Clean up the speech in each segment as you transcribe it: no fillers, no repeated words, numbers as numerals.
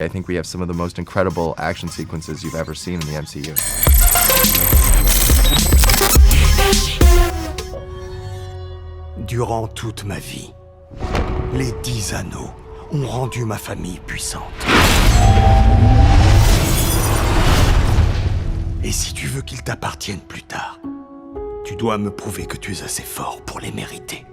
I think we have some of the most incredible action sequences you've ever seen in the MCU. Durant toute ma vie, les 10 anneaux ont rendu ma famille puissante. Et si tu veux qu'ils t'appartiennent plus tard, tu dois me prouver que tu es assez fort pour les mériter.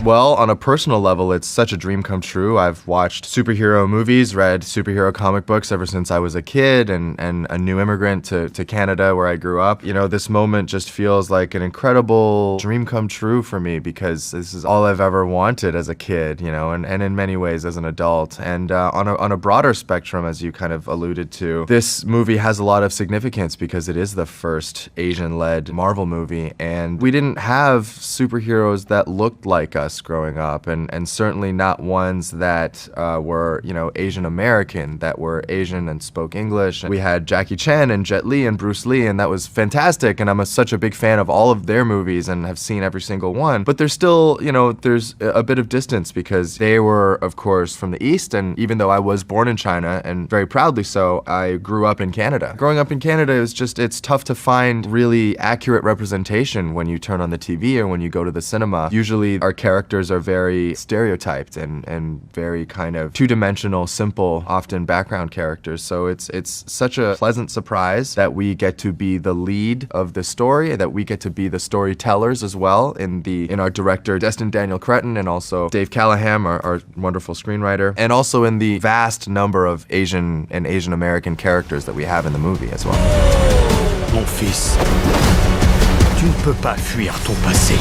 Well, on a personal level, it's such a dream come true. I've watched superhero movies, read superhero comic books ever since I was a kid and a new immigrant to Canada where I grew up. You know, this moment just feels like an incredible dream come true for me because this is all I've ever wanted as a kid, you know, and in many ways as an adult. And on a broader spectrum, as you kind of alluded to, this movie has a lot of significance because it is the first Asian-led Marvel movie, and we didn't have superheroes that looked like us growing up, and certainly not ones that were, you know, Asian American, that were Asian and spoke English. We had Jackie Chan and Jet Li and Bruce Lee, and that was fantastic, and I'm such a big fan of all of their movies and have seen every single one. But there's still, you know, there's a bit of distance because they were, of course, from the East, and even though I was born in China, and very proudly so, I grew up in Canada. Growing up in Canada is just, it's tough to find really accurate representation when you turn on the TV or when you go to the cinema. Usually our characters are very stereotyped and very kind of two-dimensional, simple, often background characters. So it's such a pleasant surprise that we get to be the lead of the story, that we get to be the storytellers as well in our director Destin Daniel Cretton, and also Dave Callahan, our wonderful screenwriter, and also in the vast number of Asian and Asian American characters that we have in the movie as well. Mon fils, tu ne peux pas fuir ton passé.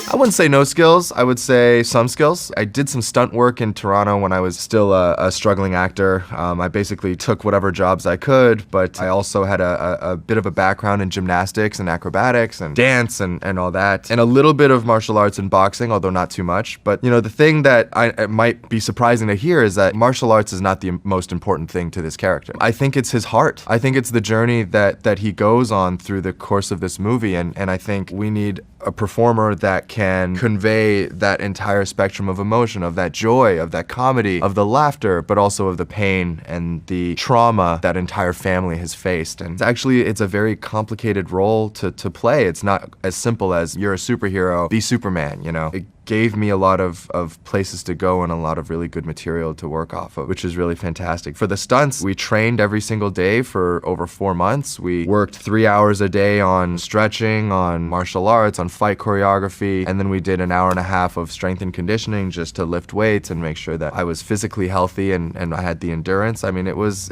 I wouldn't say no skills, I would say some skills. I did some stunt work in Toronto when I was still a struggling actor. I basically took whatever jobs I could, but I also had a bit of a background in gymnastics and acrobatics and dance and all that, and a little bit of martial arts and boxing, although not too much. But you know, the thing that it might be surprising to hear is that martial arts is not the most important thing to this character. I think it's his heart. I think it's the journey that he goes on through the course of this movie, and I think we need a performer that can convey that entire spectrum of emotion, of that joy, of that comedy, of the laughter, but also of the pain and the trauma that entire family has faced. And it's a very complicated role to play. It's not as simple as you're a superhero, be Superman, you know. It gave me a lot of places to go and a lot of really good material to work off of, which is really fantastic. For the stunts, we trained every single day for over 4 months. We worked 3 hours a day on stretching, on martial arts, on fight choreography, and then we did an hour and a half of strength and conditioning just to lift weights and make sure that I was physically healthy and I had the endurance. I mean, it was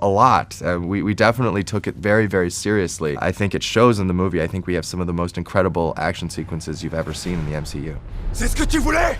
a lot. We definitely took it very, very seriously. I think it shows in the movie. I think we have some of the most incredible action sequences you've ever seen in the MCU. C'est ce que tu voulais?